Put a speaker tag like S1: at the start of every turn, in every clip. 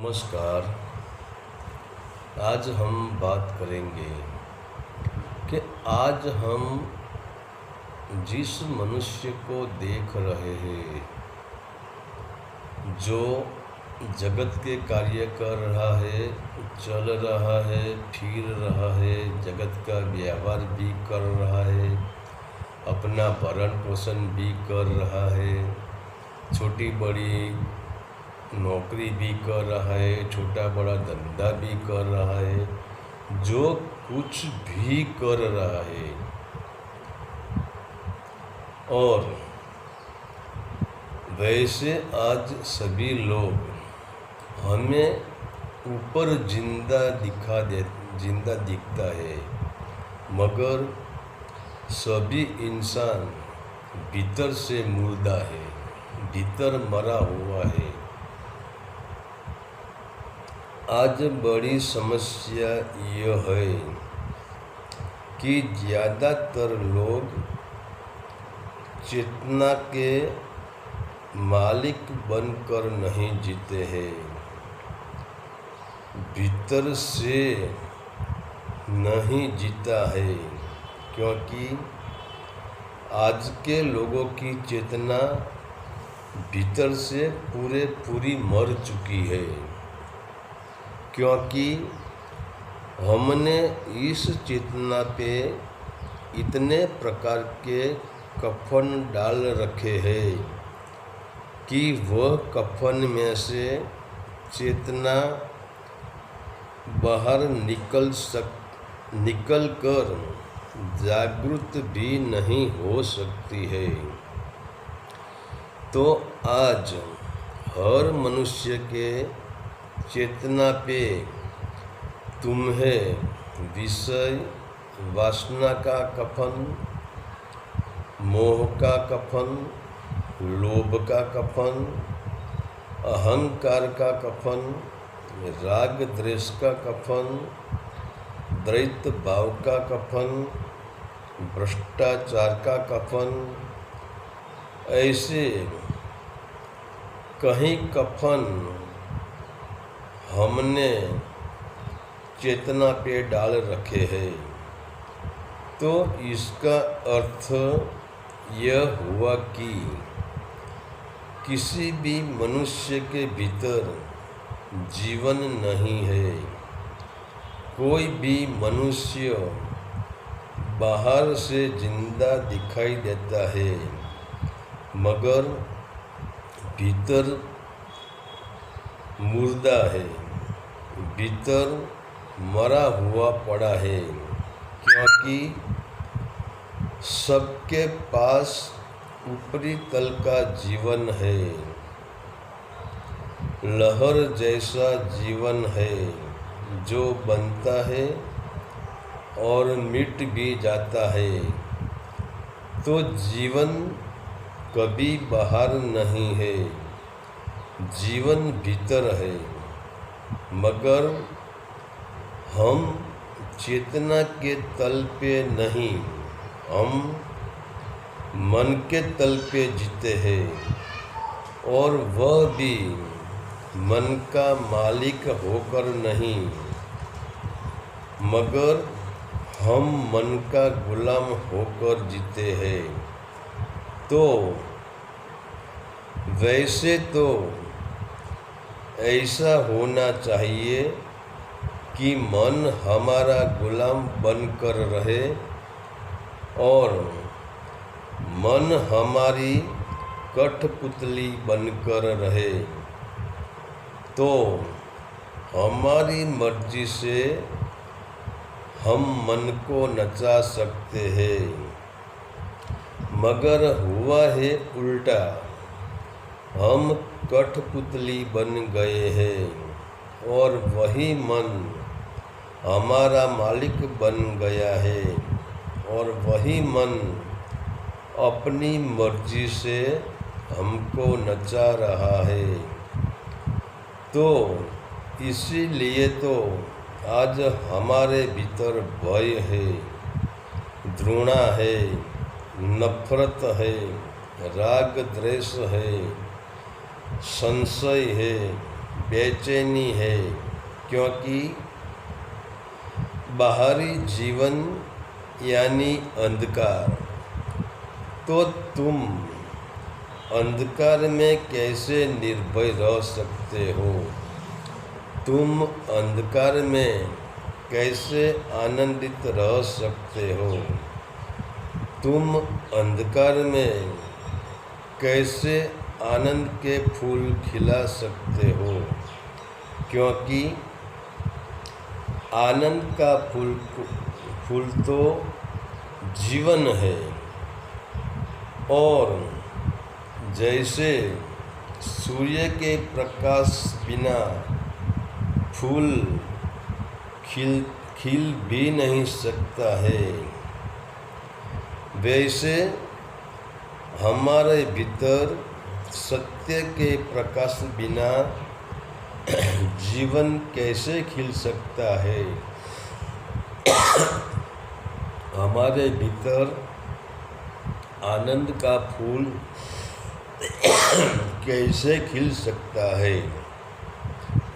S1: नमस्कार। आज हम बात करेंगे कि आज हम जिस मनुष्य को देख रहे हैं, जो जगत के कार्य कर रहा है, चल रहा है, फिर रहा है, जगत का व्यवहार भी कर रहा है, अपना भरण पोषण भी कर रहा है, छोटी बड़ी नौकरी भी कर रहा है, छोटा बड़ा धंधा भी कर रहा है, जो कुछ भी कर रहा है, और वैसे आज सभी लोग हमें ऊपर जिंदा दिखता है, मगर सभी इंसान भीतर से मुर्दा है, भीतर मरा हुआ है। आज बड़ी समस्या यह है कि ज़्यादातर लोग चेतना के मालिक बनकर नहीं जीते हैं, भीतर से नहीं जीता है, क्योंकि आज के लोगों की चेतना भीतर से पूरी मर चुकी है, क्योंकि हमने इस चेतना पे इतने प्रकार के कफन डाल रखे हैं कि वह कफन में से चेतना बाहर निकल कर जागृत भी नहीं हो सकती है। तो आज हर मनुष्य के चेतना पे तुम्हें विषय वासना का कफन, मोह का कफन, लोभ का कफन, अहंकार का कफन, राग द्वेष का कफन, द्वैत भाव का कफन, भ्रष्टाचार का कफन, ऐसे कहीं कफन हमने चेतना पे डाल रखे हैं। तो इसका अर्थ यह हुआ कि किसी भी मनुष्य के भीतर जीवन नहीं है। कोई भी मनुष्य बाहर से जिंदा दिखाई देता है, मगर भीतर मुर्दा है, भीतर मरा हुआ पड़ा है, क्योंकि सबके पास ऊपरी तल का जीवन है, लहर जैसा जीवन है, जो बनता है और मिट भी जाता है। तो जीवन कभी बाहर नहीं है, जीवन भीतर है, मगर हम चेतना के तल पे नहीं, हम मन के तल पे जीते हैं, और वह भी मन का मालिक होकर नहीं, मगर हम मन का गुलाम होकर जीते हैं। तो वैसे तो ऐसा होना चाहिए कि मन हमारा गुलाम बनकर रहे और मन हमारी कठपुतली बनकर रहे, तो हमारी मर्जी से हम मन को नचा सकते हैं। मगर हुआ है उल्टा, हम कठपुतली बन गए हैं और वही मन हमारा मालिक बन गया है, और वही मन अपनी मर्जी से हमको नचा रहा है। तो इसीलिए तो आज हमारे भीतर भय है, घृणा है, नफरत है, राग द्वेष है, संशय है, बेचैनी है, क्योंकि बाहरी जीवन यानी अंधकार। तो तुम अंधकार में कैसे निर्भय रह सकते हो? तुम अंधकार में कैसे आनंदित रह सकते हो? तुम अंधकार में कैसे आनंद के फूल खिला सकते हो? क्योंकि आनंद का फूल तो जीवन है। और जैसे सूर्य के प्रकाश बिना फूल खिल भी नहीं सकता है, वैसे हमारे भीतर सत्य के प्रकाश बिना जीवन कैसे खिल सकता है? हमारे भीतर आनंद का फूल कैसे खिल सकता है?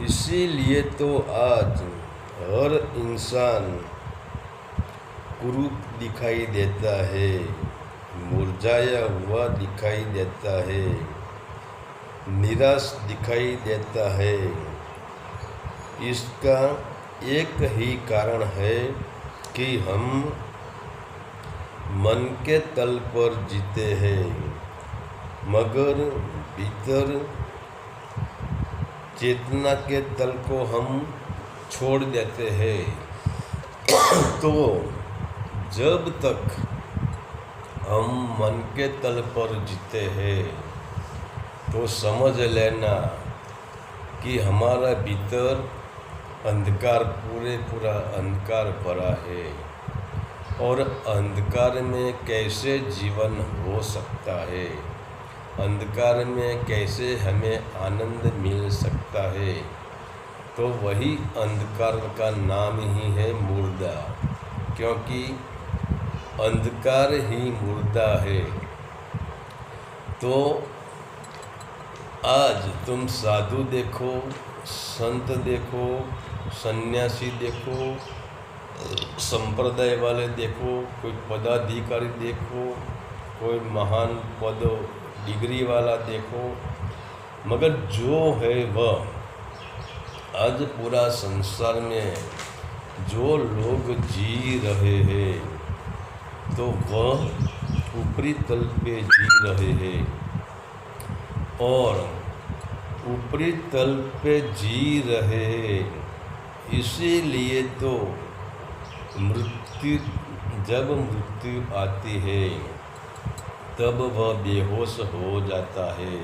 S1: इसीलिए तो आज हर इंसान कुरूप दिखाई देता है, मुरझाया हुआ दिखाई देता है, निराश दिखाई देता है। इसका एक ही कारण है कि हम मन के तल पर जीते हैं, मगर भीतर चेतना के तल को हम छोड़ देते हैं। तो जब तक हम मन के तल पर जीते हैं, तो समझ लेना कि हमारा भीतर अंधकार पूरा अंधकार भरा है। और अंधकार में कैसे जीवन हो सकता है? अंधकार में कैसे हमें आनंद मिल सकता है? तो वही अंधकार का नाम ही है मुर्दा, क्योंकि अंधकार ही मुर्दा है। तो आज तुम साधु देखो, संत देखो, सन्यासी देखो, संप्रदाय वाले देखो, कोई पदाधिकारी देखो, कोई महान पद डिग्री वाला देखो, मगर जो है वह आज पूरा संसार में जो लोग जी रहे हैं, तो वह ऊपरी तल पे जी रहे हैं। और ऊपरी तल पे जी रहे हैं, इसीलिए तो जब मृत्यु आती है तब वह बेहोश हो जाता है,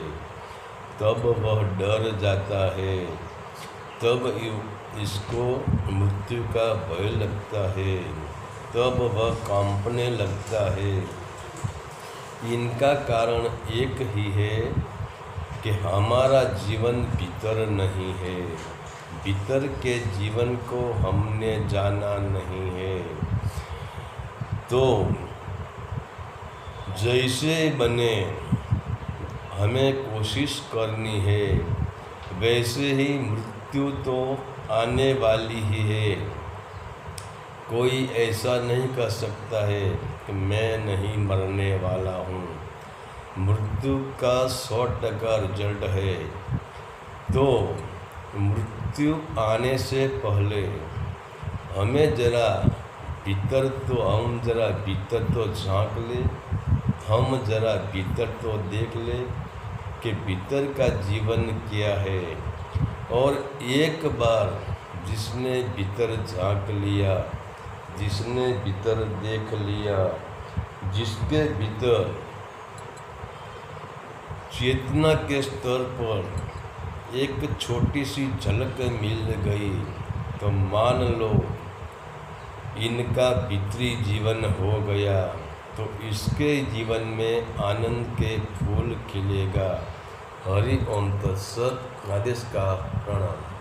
S1: तब वह डर जाता है, तब इसको मृत्यु का भय लगता है, तब वह कांपने लगता है। इनका कारण एक ही है कि हमारा जीवन भीतर नहीं है, भीतर के जीवन को हमने जाना नहीं है। तो जैसे बने हमें कोशिश करनी है, वैसे ही मृत्यु तो आने वाली ही है। कोई ऐसा नहीं कह सकता है कि मैं नहीं मरने वाला हूँ। मृत्यु का 100% रिजल्ट है। तो मृत्यु आने से पहले हमें जरा भीतर तो झांक ले, हम जरा भीतर तो देख ले कि भीतर का जीवन क्या है। और एक बार जिसने भीतर झांक लिया, जिसने भीतर देख लिया, जिसके भीतर चेतना के स्तर पर एक छोटी सी झलक मिल गई, तो मान लो इनका भीतरी जीवन हो गया, तो इसके जीवन में आनंद के फूल खिलेगा। हरि ओम तत्सत। आदेश का प्रणाम।